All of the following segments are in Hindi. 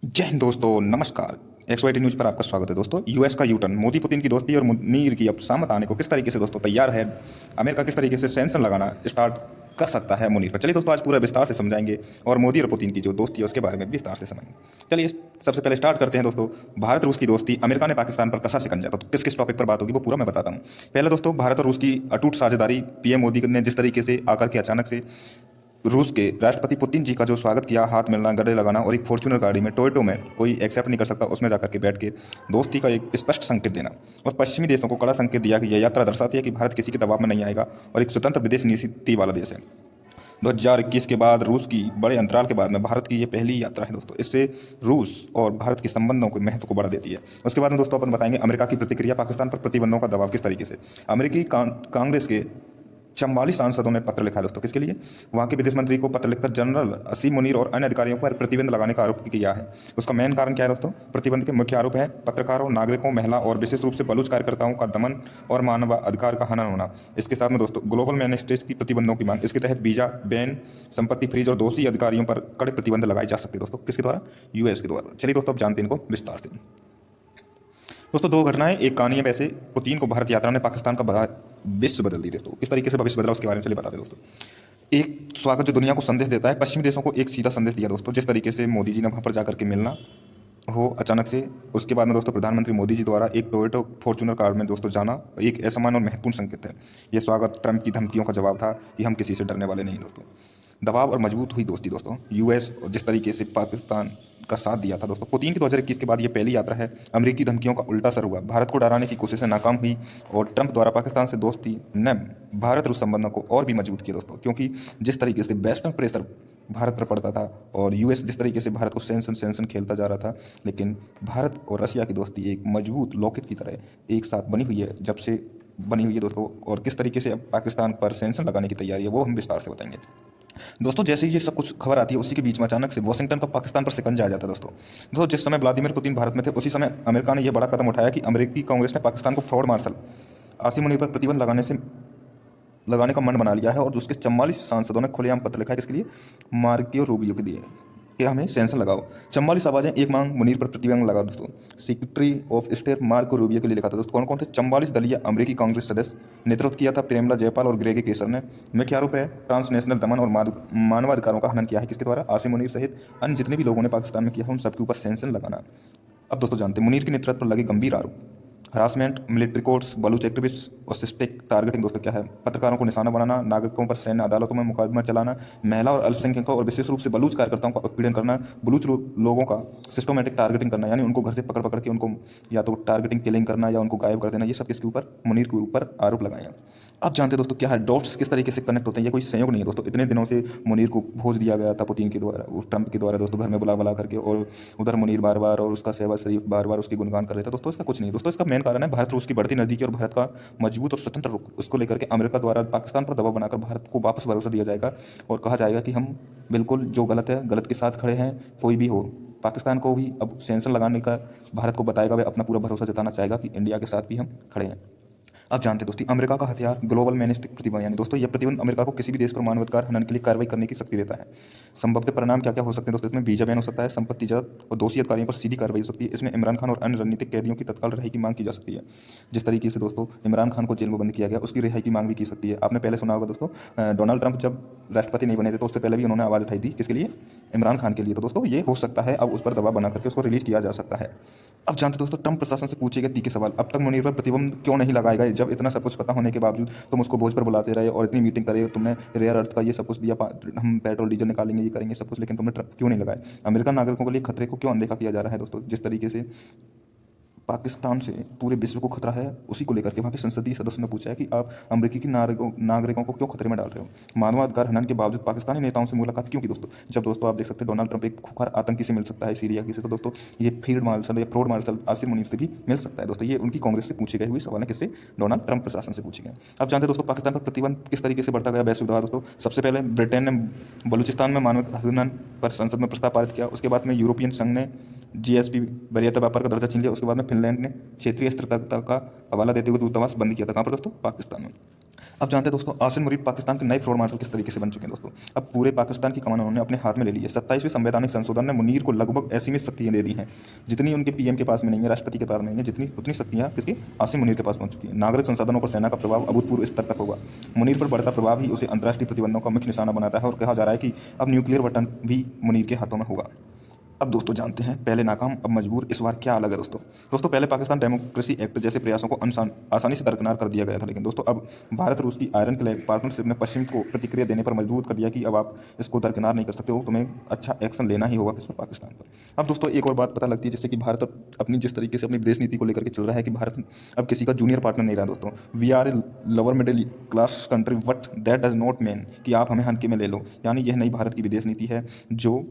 जय हिंद दोस्तों, नमस्कार। XYT न्यूज पर आपका स्वागत है दोस्तों। यूएस का यूटर्न, मोदी पुतिन की दोस्ती और मुनीर की अब सामत आने को किस तरीके से दोस्तों तैयार है। अमेरिका किस तरीके से सैंक्शन लगाना स्टार्ट कर सकता है मुनीर पर। चलिए दोस्तों, आज पूरा विस्तार से समझाएंगे और मोदी और पुतिन की जो दोस्ती है उसके बारे में विस्तार से समझेंगे। चलिए सबसे पहले स्टार्ट करते हैं दोस्तों। भारत रूस की दोस्ती, अमेरिका ने पाकिस्तान पर कसा शिकंजा। तो किस किस टॉपिक पर बात होगी वो पूरा मैं बताता हूँ। पहले दोस्तों, भारत और रूस की अटूट साझेदारी। पीएम मोदी ने जिस तरीके से आकर के अचानक से रूस के राष्ट्रपति पुतिन जी का जो स्वागत किया, हाथ मिलना, गले लगाना और एक फॉर्च्यूनर गाड़ी में, टोयोटो में, कोई एक्सेप्ट नहीं कर सकता उसमें जाकर के बैठ के दोस्ती का एक स्पष्ट संकेत देना और पश्चिमी देशों को कड़ा संकेत दिया कि यह यात्रा दर्शाती है कि भारत किसी के दबाव में नहीं आएगा और एक स्वतंत्र विदेश नीति वाला देश है। 2021 के बाद रूस की बड़े अंतराल के बाद में भारत की ये पहली यात्रा है दोस्तों। इससे रूस और भारत के संबंधों के महत्व को बढ़ा देती है। उसके बाद में दोस्तों अपन बताएंगे अमेरिका की प्रतिक्रिया, पाकिस्तान पर प्रतिबंधों का दबाव किस तरीके से। अमेरिकी कांग्रेस के 44 सांसदों ने पत्र लिखा है दोस्तों। किसके लिए? वहाँ के विदेश मंत्री को पत्र लिखकर जनरल असीम मुनीर और अन्य अधिकारियों पर प्रतिबंध लगाने का आरोप किया है। उसका मेन कारण क्या है दोस्तों? प्रतिबंध के मुख्य आरोप है पत्रकारों, नागरिकों, महिला और विशेष रूप से बलूच कार्यकर्ताओं का दमन और मानव अधिकार का हनन होना। इसके साथ में दोस्तों ग्लोबल मैनिस्टेज की प्रतिबंधों की मांग। इसके तहत वीजा बैन, संपत्ति फ्रीज और दोषी अधिकारियों पर कड़े प्रतिबंध लगाए जा सकते हैं दोस्तों। किसके द्वारा? यूएस के द्वारा। चलिए दोस्तों, अब जानते हैं इनको विस्तार से। दोस्तों दो घटनाएं, एक कहानी है। वैसे पुतिन को भारत यात्रा ने पाकिस्तान का विश्व बदल दी दोस्तों। किस तरीके से भविष्य बदला उसके बारे में चलिए बताते दोस्तों। एक स्वागत जो दुनिया को संदेश देता है, पश्चिमी देशों को एक सीधा संदेश दिया दोस्तों। जिस तरीके से मोदी जी ने वहाँ पर जाकर के मिलना हो अचानक से, उसके बाद में दोस्तों प्रधानमंत्री मोदी जी द्वारा एक टोयोटो फॉर्च्यूनर कार में दोस्तों जाना एक असमान और महत्वपूर्ण संकेत है। ये स्वागत ट्रंप की धमकियों का जवाब था कि हम किसी से डरने वाले नहीं दोस्तों। दबाव और मजबूत हुई दोस्ती दोस्तों। यूएस और जिस तरीके से पाकिस्तान का साथ दिया था दोस्तों। पुतिन की 2021 के बाद ये पहली यात्रा है। अमेरिकी धमकियों का उल्टा असर हुआ, भारत को डराने की कोशिशें नाकाम हुई और ट्रंप द्वारा पाकिस्तान से दोस्ती ने भारत रूस संबंधों को और भी मजबूत किया दोस्तों। क्योंकि जिस तरीके से वेस्टर्न प्रेशर भारत पर पड़ता था और यूएस जिस तरीके से भारत को सेंसन खेलता जा रहा था, लेकिन भारत और रशिया की दोस्ती एक मजबूत लॉकेट की तरह एक साथ बनी हुई है, जब से बनी हुई है दोस्तों। और किस तरीके से अब पाकिस्तान पर सेंसन लगाने की तैयारी है वो हम विस्तार से बताएंगे दोस्तों। जैसे ही ये सब कुछ खबर आती है उसी के बीच में अचानक से वॉशिंगटन का पाकिस्तान पर शिकंजा आ जाता है दोस्तों। जिस समय व्लादिमीर पुतिन भारत में थे उसी समय अमेरिका ने यह बड़ा कदम उठाया कि अमेरिकी कांग्रेस ने पाकिस्तान को फ्रॉड मार्शल आसिम मुनीर पर प्रतिबंध लगाने का मन बना लिया है और उसके 44 सांसदों ने खुलेआम पत्र लिखा है। किसके लिए? मार्को रूबियो के लिए कि हमें सेंसन लगाओ। 44 आवाजें, एक मांग, मुनीर पर प्रतिबंध लगा दोस्तों। Secretary of state Marco Rubio के लिए लिखा था दोस्तों। कौन कौन थे? 44 दलीय अमेरिकी कांग्रेस सदस्य। नेतृत्व किया था प्रेमला जयपाल और ग्रेग केसर ने। मुख्य आरोप है ट्रांसनेशनल दमन और मानवाधिकारों का हनन किया है। किसके द्वारा? आसिम मुनीर सहित अन्य जितने भी लोगों ने पाकिस्तान में किया है उन सबके ऊपर सेंसन लगाना। अब दोस्तों जानते हैं मुनीर के नेतृत्व पर लगे गंभीर आरोप। Harassment, military courts, Baloch activist और सिस्टेक टारगेटिंग दोस्तों क्या है? पत्रकारों को निशाना बनाना, नागरिकों पर सैन्य अदालतों में मुकदमा चलाना, महिला और अल्पसंख्यकों और विशेष रूप से बलूच कार्यकर्ताओं का उत्पीड़न करना, बलूच लोगों का सिस्टमेटिक टारगेटिंग करना, यानी उनको घर से पकड़ पकड़ के उनको या तो टारगेटिंग किलिंग करना या उनको गायब कर देना। ये सब किसके ऊपर? मुनीर के ऊपर आरोप लगाए हैं। अब जानते हैं दोस्तों क्या है डॉट्स किस तरीके से कनेक्ट होते हैं। ये कोई संयोग नहीं है दोस्तों। इतने दिनों से मुनीर को भोज दिया गया था पुतिन के द्वारा, ट्रंप के द्वारा दोस्तों, घर में बुला बुला करके, और उधर मुनीर बार बार और उसका शहबाज शरीफ बार बार उसकी गुणगान कर रहे थे दोस्तों। इसका कुछ नहीं दोस्तों, इसका मेन कारण है भारत रूस की बढ़ती नजदीकी और भारत का मजबूत और स्वतंत्र रुख। उसको लेकर के अमेरिका द्वारा पाकिस्तान पर दबाव बनाकर भारत को वापस भरोसा दिया जाएगा और कहा जाएगा कि हम बिल्कुल जो गलत है गलत के साथ खड़े हैं, कोई भी हो। पाकिस्तान को भी अब सेंसन लगाने का भारत को बताएगा, वह अपना पूरा भरोसा जताना चाहेगा कि इंडिया के साथ भी हम खड़े हैं। अब जानते हैं दोस्तों अमेरिका का हथियार ग्लोबल मैनिस्टिक प्रतिबंध, यानी दोस्तों यह प्रतिबंध अमेरिका को किसी भी देश पर मानवाधिकार हनन के लिए कार्रवाई करने की शक्ति देता है। संभवतः परिणाम क्या क्या हो सकते हैं दोस्तों? इसमें वीजा बैन हो सकता है, संपत्ति जब्त और दोषी अधिकारियों पर सीधी कार्रवाई हो सकती है। इसमें इमरान खान और अन्य रणनीतिक कैदियों की तत्काल रिहाई की मांग की जा सकती है। जिस तरीके से दोस्तों इमरान खान को जेल में बंद किया गया, उसकी रिहाई की मांग भी की सकती है। आपने पहले सुना होगा दोस्तों, डोनाल्ड ट्रंप जब राष्ट्रपति नहीं बने थे तो उससे पहले भी उन्होंने आवाज़ उठाई थी। किसके लिए? इमरान खान के लिए। तो दोस्तों ये हो सकता है अब उस पर दबाव बना करके उसको रिलीज किया जा सकता है। अब जानते दोस्तों ट्रंप प्रशासन से पूछे गए तीखे सवाल। अब तक मुनीर पर प्रतिबंध क्यों नहीं लगाए गए? जब इतना सब कुछ पता होने के बावजूद तुम उसको भोज पर बुलाते रहे और इतनी मीटिंग करे, तुमने रेयर अर्थ का ये सब कुछ दिया, हम पेट्रोल डीजल निकालेंगे, ये करेंगे सब कुछ, लेकिन तुमने क्यों नहीं लगाए? अमेरिकन नागरिकों के लिए खतरे को क्यों अनदेखा किया जा रहा है दोस्तों? जिस तरीके से पाकिस्तान से पूरे विश्व को खतरा है, उसी को लेकर के वहाँ के संसदीय सदस्य ने पूछा है कि आप अमेरिकी की नागरिकों को क्यों खतरे में डाल रहे हो? मानवाधिकार हनन के बावजूद पाकिस्तानी नेताओं से मुलाकात क्यों की दोस्तों? जब दोस्तों आप देख सकते हैं डोनाल्ड ट्रंप एक खुखार आतंकी से मिल सकता है सीरिया की से, तो दोस्तों ये फील्ड मार्शल या फ्रोड मार्शल आसिम मुनीर से भी मिल सकता है दोस्तों। ये उनकी कांग्रेस से पूछे गए हुए सवाल है, किससे? डोनाल्ड ट्रंप प्रशासन से पूछे गए। अब जानते दोस्तों पाकिस्तान पर प्रतिबंध किस तरीके से बढ़ता गया वैश्विक दबाव दोस्तों। सबसे पहले ब्रिटेन ने बलूचिस्तान में मानव हनन पर संसद में प्रस्ताव पारित किया। उसके बाद में यूरोपियन संघ ने जीएसपी वरीयता व्यापार का दर्जा छीन लिया। उसके बाद में फिनलैंड ने क्षेत्रीय स्थिरता का हवाला देते हुए दूतावास बंद किया था। कहाँ पर दोस्तों? पाकिस्तान में। अब जानते हैं दोस्तों, आसिम मुनीर पाकिस्तान के नए फ्लोर मार्शल किस तरीके से बन चुके हैं दोस्तों। अब पूरे पाकिस्तान की कमान उन्होंने अपने हाथ में ले ली है। 27वें संवैधानिक संशोधन ने मुनीर को लगभग ऐसी में शक्तियां दे दी हैं जितनी उनके पीएम के पास में नहीं है, राष्ट्रपति के पास में नहीं है, जितनी उतनी शक्तियां किसकी, आसिम मुनीर के पास पहुंच चुकी है। नागरिक संसाधनों पर सेना का प्रभाव अभूतपूर्व स्तर तक होगा। मुनीर पर बढ़ता प्रभाव ही उसे अंतर्राष्ट्रीय प्रतिबंधों का मुख्य निशाना बनाता है और कहा जा रहा है कि अब न्यूक्लियर बटन भी मुनीर के हाथों में होगा। अब दोस्तों जानते हैं, पहले नाकाम अब मजबूर, इस बार क्या अलग है दोस्तों पहले पाकिस्तान डेमोक्रेसी एक्ट जैसे प्रयासों को आसानी से दरकिनार कर दिया गया था, लेकिन दोस्तों अब भारत रूस की आयरन क्लैड पार्टनरशिप ने पश्चिम को प्रतिक्रिया देने पर मजबूर कर दिया कि अब आप इसको दरकिनार नहीं कर सकते हो, तुम्हें अच्छा एक्शन लेना ही होगा किसमें, पाकिस्तान पर। अब दोस्तों एक और बात पता लगती है, जैसे कि भारत अब अपनी जिस तरीके से अपनी विदेश नीति को लेकर के चल रहा है कि भारत अब किसी का जूनियर पार्टनर नहीं रहा दोस्तों। We are a lower middle class country but that does not mean कि आप हमें हल्के में ले लो, यानी यह नई भारत की विदेश नीति है जो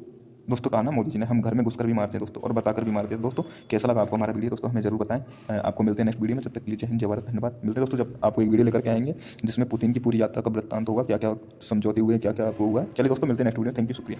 दोस्तों कहा ना मोदी जी ने, हम घर में घुसकर भी मारते हैं दोस्तों और बताकर भी मारते हैं। दोस्तों कैसा लगा आपको हमारा वीडियो दोस्तों, हमें जरूर बताएं। आपको मिलते हैं नेक्स्ट वीडियो में, जब तक के लिए जय हिंद, जय भारत, धन्यवाद। मिलते हैं दोस्तों जब आपको एक वीडियो लेकर के आएंगे जिसमें पुतिन की पूरी यात्रा का वृत्तांत होगा, क्या क्या समझौते हुए, क्या क्या हुआ है। चलिए दोस्तों मिलते हैं नेक्स्ट वीडियो, थैंक यू, शुक्रिया।